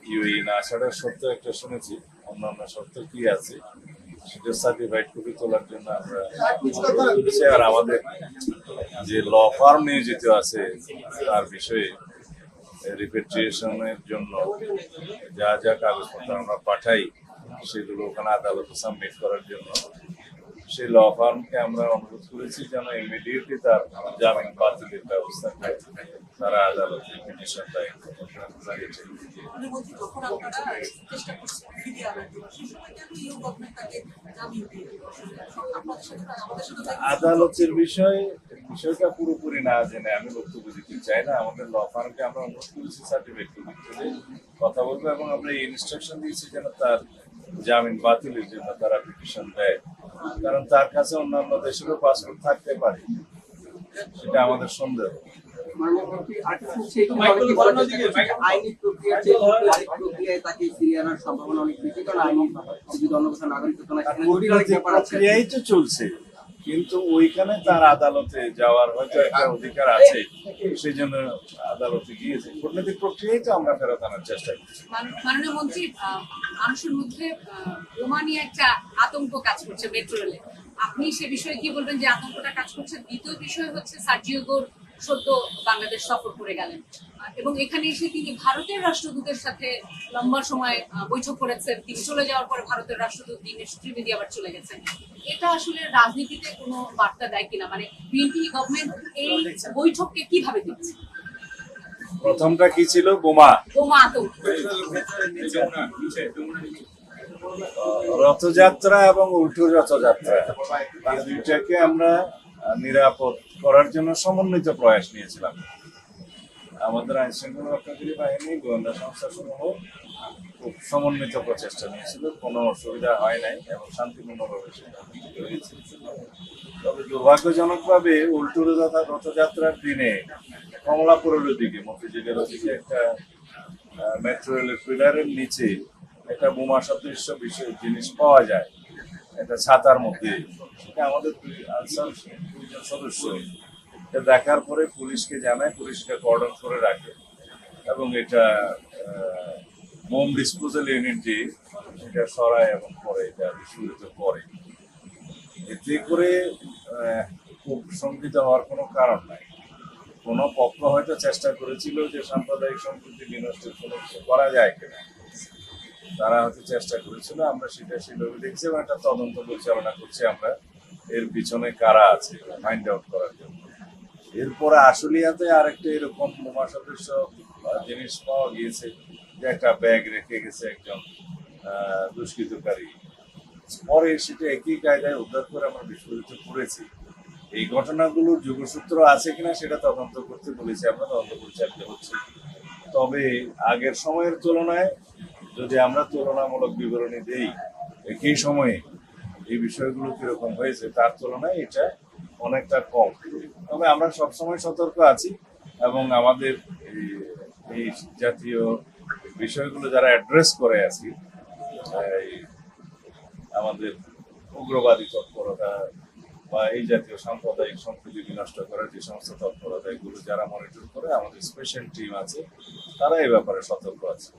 UAE না আসাটা সত্য একটা শুনেছি, অন্যান্য সত্য কি আছে সেটা সার্টিফাইড কপি তোলার জন্য আমরা অনুরোধ করেছি। আর আমাদের যে ল ফার্ম নিয়োজিত আছে তার বিষয়ে রিপেট্রিয়েশনের জন্য যা যা কাগজপত্র আমরা পাঠাই সেগুলো ওখানে আদালতে সাবমিট করার জন্য সেই ল ফার্মকে আমরা অনুরোধ করেছি যেন ইমিডিয়েটলি তার জামিন বাতিলের ব্যবস্থা নেয়। তারা আদালতে পিটিশন দায়ের আদালতের বিষয়টা পুরোপুরি না জেনে আমি বক্তব্য দিতে চাই না। আমাদের ল ফার্মকে আমরা অনুরোধ করেছি সার্টিফিকেট কথা বলবো এবং আমরা ইনস্ট্রাকশন দিয়েছি যেন তার জামিন বাতিলের জন্য তারা পিটিশন দেয়, কারণ তার কাছে অন্যান্য দেশেরও পাসপোর্ট থাকতে পারে, সেটা আমাদের সন্দেহ। চলছে, কিন্তু ওইখানে তার আদালতে যাওয়ার হয়তো একটা অধিকার আছে, সেই জন্য আদালতে গিয়েছে। কূটনৈতিক প্রক্রিয়ায় তো আমরা ফেরত আনার চেষ্টা করছি। মাননীয় মন্ত্রী, মানুষের মধ্যে বোমা নিয়ে একটা আতঙ্ক কাজ করছে মেট্রো রেলে, আপনি সে বিষয়ে কি বলবেন যে আতঙ্কটা কাজ করছে? দ্বিতীয় বিষয় হচ্ছে সার্জিও সদ্য বাংলাদেশ সফর করে গেলেন এবং এখানে এসে তিনি ভারতের রাষ্ট্রদূতের সাথে লম্বা সময় বৈঠক করেছেন। তিনি চলে যাওয়ার পরে ভারতের রাষ্ট্রদূত দিনেশ ত্রিবেদী আবার চলে গেছেন। এটা আসলে রাজনীতিতে কোনো বার্তা দেয় কিনা? মানে বিএনপি গভর্নমেন্ট এই বৈঠককে কিভাবে দেখছে? প্রথমটা কি ছিল? বোমা আতঙ্ক। রথযাত্রা এবং উল্টো রথযাত্রা এই দুইটাকে আমরা নিরাপদ করার জন্য সমন্বিত প্রয়াস নিয়েছিলাম। আমাদের আইন শৃঙ্খলা রক্ষাকারী বাহিনী, গোয়েন্দা সংস্থা সমূহ খুব সমন্বিত প্রচেষ্টা নিয়েছিল, কোনো অসুবিধা হয় নাই এবং শান্তিপূর্ণভাবে সেটা হয়েছে। তবে দুর্ভাগ্যজনকভাবে উল্টো রথযাত্রার দিনে কমলাপুরের দিকে মতিঝিলের ওদিকে একটা মেট্রো রেলের পিলারের নিচে একটা বোমা সদৃশ্য জিনিস পাওয়া যায়, একটা ছাতার মধ্যে। সেটা আমাদের দুইজন সদস্য এটা দেখার পরে পুলিশকে জানায়, পুলিশ এটা কর্ডন করে রাখে এবং এটা বোম ডিসপোজাল ইউনিটটি এটা সরায় এবং পরে এটা বিস্ফোরিত করে। এতে করে খুব শঙ্কিত হওয়ার কোনো কারণ নাই। কোনো পক্ষ হয়তো চেষ্টা করেছিল যে সাম্প্রদায়িক সম্প্রীতি বিনষ্টের কোনো কিছু করা যায় কিনা, তারা হয়তো চেষ্টা করেছিল। আমরা সেটা সেভাবে দেখছি এবং একটা তদন্ত পরিচালনা করছি আমরা এর পিছনে কারা আছে ফাইন্ড আউট করার জন্য। এরপরে আশুলিয়াতে আরেকটা এরকম বোমা সদৃশ্য জিনিস পাওয়া গিয়েছে, যে একটা ব্যাগ রেখে গেছে একজন দুষ্কৃতকারী। পরে সেটা একই কায়দায় উদ্ধার করে আমরা বিস্ফোরিত করেছি। এই ঘটনাগুলোর যোগসূত্র আছে কিনা সেটা তদন্ত করতে বলেছি, আমরা তদন্ত পরিচালিত হচ্ছে। তবে আগের সময়ের তুলনায় যদি আমরা তুলনামূলক বিবরণী দেই একই সময়ে এই বিষয়গুলো কিরকম হয়েছে তার তুলনায় এটা অনেকটা কম। তবে আমরা সবসময় সতর্ক আছি এবং আমাদের এই জাতীয় বিষয়গুলো যারা অ্যাড্রেস করে আছি, আমাদের উগ্রবাদী তৎপরতা বা এই জাতীয় সাম্প্রদায়িক সম্প্রীতি বিনষ্ট করার যে সমস্ত তৎপরতা, এগুলো যারা মনিটর করে, আমাদের স্পেশাল টিম আছে, তারা এই ব্যাপারে সতর্ক আছে।